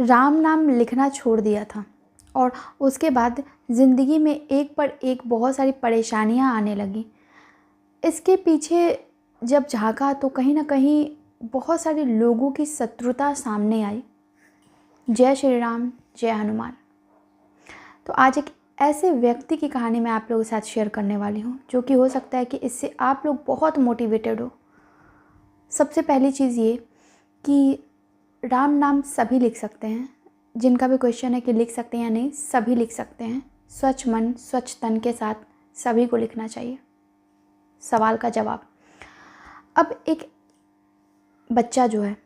राम नाम लिखना छोड़ दिया था और उसके बाद ज़िंदगी में एक पर एक बहुत सारी परेशानियां आने लगी। इसके पीछे जब झांका तो कहीं ना कहीं बहुत सारे लोगों की शत्रुता सामने आई। जय श्री राम, जय हनुमान। तो आज एक ऐसे व्यक्ति की कहानी मैं आप लोगों के साथ शेयर करने वाली हूँ जो कि हो सकता है कि इससे आप लोग बहुत मोटिवेटेड हो। सबसे पहली चीज़ ये कि राम नाम सभी लिख सकते हैं। जिनका भी क्वेश्चन है कि लिख सकते हैं या नहीं, सभी लिख सकते हैं। स्वच्छ मन स्वच्छ तन के साथ सभी को लिखना चाहिए। सवाल का जवाब। अब एक बच्चा जो है,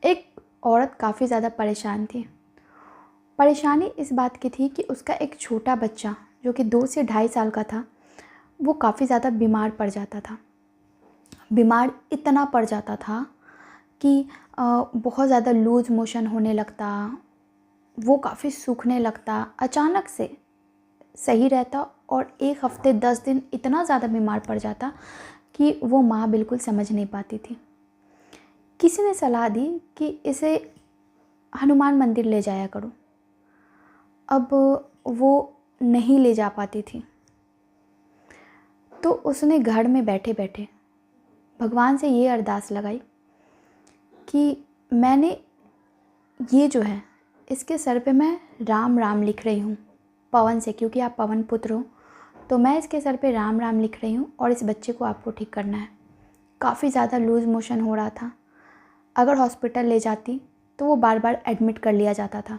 एक औरत काफ़ी ज़्यादा परेशान थी। परेशानी इस बात की थी कि उसका एक छोटा बच्चा जो कि 2 से ढाई साल का था, वो काफ़ी ज़्यादा बीमार पड़ जाता था। बीमार इतना पड़ जाता था कि बहुत ज़्यादा लूज़ मोशन होने लगता, वो काफ़ी सूखने लगता, अचानक से सही रहता और 1 हफ्ते 10 दिन इतना ज़्यादा बीमार पड़ जाता कि वो माँ बिल्कुल समझ नहीं पाती थी। किसी ने सलाह दी कि इसे हनुमान मंदिर ले जाया करो। अब वो नहीं ले जा पाती थी, तो उसने घर में बैठे बैठे भगवान से ये अरदास लगाई कि मैंने ये जो है इसके सर पे मैं राम राम लिख रही हूँ पवन से, क्योंकि आप पवन पुत्र हो, तो मैं इसके सर पे राम राम लिख रही हूँ और इस बच्चे को आपको ठीक करना है। काफ़ी ज़्यादा लूज़ मोशन हो रहा था। अगर हॉस्पिटल ले जाती तो वो बार बार एडमिट कर लिया जाता था।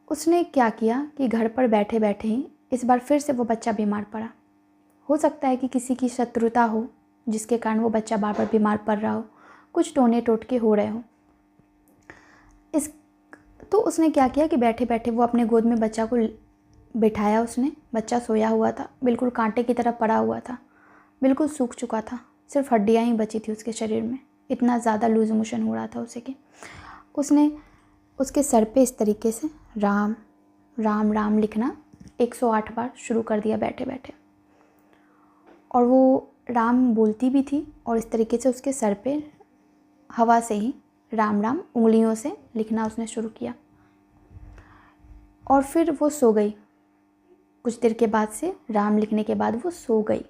उसने क्या किया कि घर पर बैठे बैठे ही इस बार फिर से वो बच्चा बीमार पड़ा। हो सकता है कि किसी की शत्रुता हो जिसके कारण वो बच्चा बार बार बीमार पड़ रहा हो, कुछ टोने टोटके हो रहे हो। तो उसने क्या किया कि बैठे बैठे वो अपने गोद में बच्चा को बिठाया। उसने, बच्चा सोया हुआ था, बिल्कुल कांटे की तरह पड़ा हुआ था, बिल्कुल सूख चुका था, सिर्फ हड्डियाँ ही बची थी उसके शरीर में। इतना ज़्यादा लूज़ मोशन हो रहा था उसे कि उसने उसके सर पे इस तरीके से राम राम राम लिखना 108 बार शुरू कर दिया बैठे बैठे। और वो राम बोलती भी थी और इस तरीके से उसके सर पे हवा से ही राम राम उंगलियों से लिखना उसने शुरू किया। और फिर वो सो गई। कुछ देर के बाद से राम लिखने के बाद वो सो गई।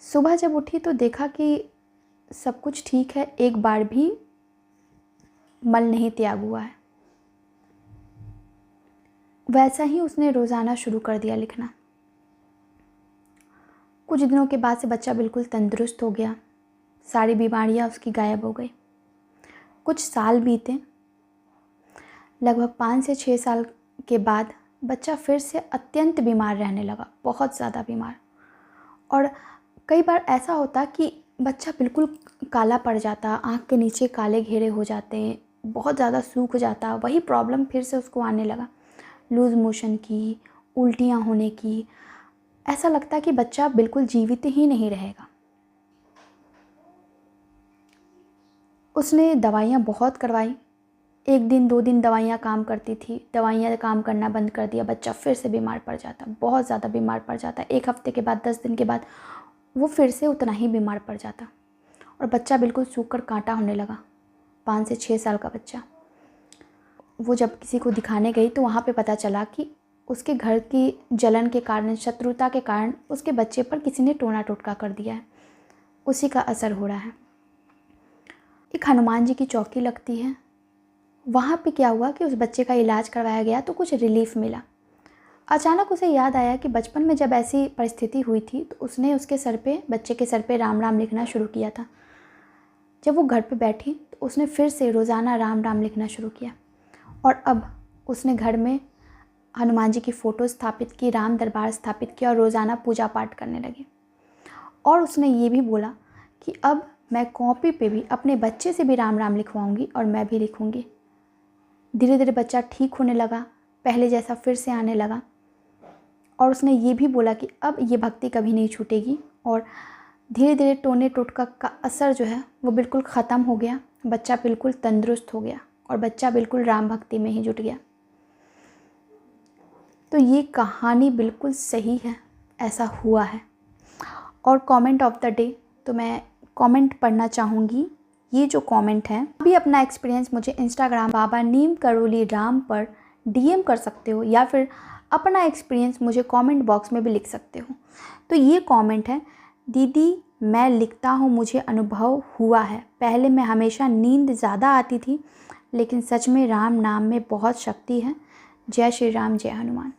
सुबह जब उठी तो देखा कि सब कुछ ठीक है, एक बार भी मल नहीं त्याग हुआ है। वैसा ही उसने रोज़ाना शुरू कर दिया लिखना। कुछ दिनों के बाद से बच्चा बिल्कुल तंदुरुस्त हो गया, सारी बीमारियां उसकी गायब हो गई। कुछ साल बीते। लगभग 5 से 6 साल के बाद बच्चा फिर से अत्यंत बीमार रहने लगा, बहुत ज़्यादा बीमार। और कई बार ऐसा होता कि बच्चा बिल्कुल काला पड़ जाता, आँख के नीचे काले घेरे हो जाते, बहुत ज़्यादा सूख जाता। वही प्रॉब्लम फिर से उसको आने लगा, लूज़ मोशन की, उल्टियाँ होने की। ऐसा लगता कि बच्चा बिल्कुल जीवित ही नहीं रहेगा। उसने दवाइयाँ बहुत करवाई। 1 दिन 2 दिन दवाइयाँ काम करती थी, दवाइयाँ काम करना बंद कर दिया, बच्चा फिर से बीमार पड़ जाता, बहुत ज़्यादा बीमार पड़ जाता। 1 हफ्ते के बाद 10 दिन के बाद वो फिर से उतना ही बीमार पड़ जाता और बच्चा बिल्कुल सूख कर कांटा होने लगा। 5 से 6 साल का बच्चा। वो जब किसी को दिखाने गई तो वहाँ पे पता चला कि उसके घर की जलन के कारण, शत्रुता के कारण उसके बच्चे पर किसी ने टोना टोटका कर दिया है, उसी का असर हो रहा है। एक हनुमान जी की चौकी लगती है, वहाँ पे क्या हुआ कि उस बच्चे का इलाज करवाया गया तो कुछ रिलीफ मिला। अचानक उसे याद आया कि बचपन में जब ऐसी परिस्थिति हुई थी तो उसने उसके सर पे, बच्चे के सर पे राम राम लिखना शुरू किया था। जब वो घर पे बैठी तो उसने फिर से रोज़ाना राम राम लिखना शुरू किया। और अब उसने घर में हनुमान जी की फ़ोटो स्थापित की, राम दरबार स्थापित किया और रोज़ाना पूजा पाठ करने लगी। और उसने ये भी बोला कि अब मैं कॉपी पे भी अपने बच्चे से भी राम राम लिखवाऊंगी और मैं भी लिखूंगी। धीरे धीरे बच्चा ठीक होने लगा, पहले जैसा फिर से आने लगा। और उसने ये भी बोला कि अब ये भक्ति कभी नहीं छूटेगी। और धीरे धीरे टोने टोटका का असर जो है वो बिल्कुल ख़त्म हो गया। बच्चा बिल्कुल तंदुरुस्त हो गया और बच्चा बिल्कुल राम भक्ति में ही जुट गया। तो ये कहानी बिल्कुल सही है, ऐसा हुआ है। और कमेंट ऑफ द डे, तो मैं कमेंट पढ़ना चाहूँगी ये जो कमेंट है, अभी अपना एक्सपीरियंस मुझे इंस्टाग्राम बाबा नीम करोली राम पर डीएम कर सकते हो, या फिर अपना एक्सपीरियंस मुझे कमेंट बॉक्स में भी लिख सकते हो। तो ये कमेंट है, दीदी मैं लिखता हूँ, मुझे अनुभव हुआ है। पहले मैं हमेशा नींद ज़्यादा आती थी, लेकिन सच में राम नाम में बहुत शक्ति है। जय श्री राम, जय हनुमान।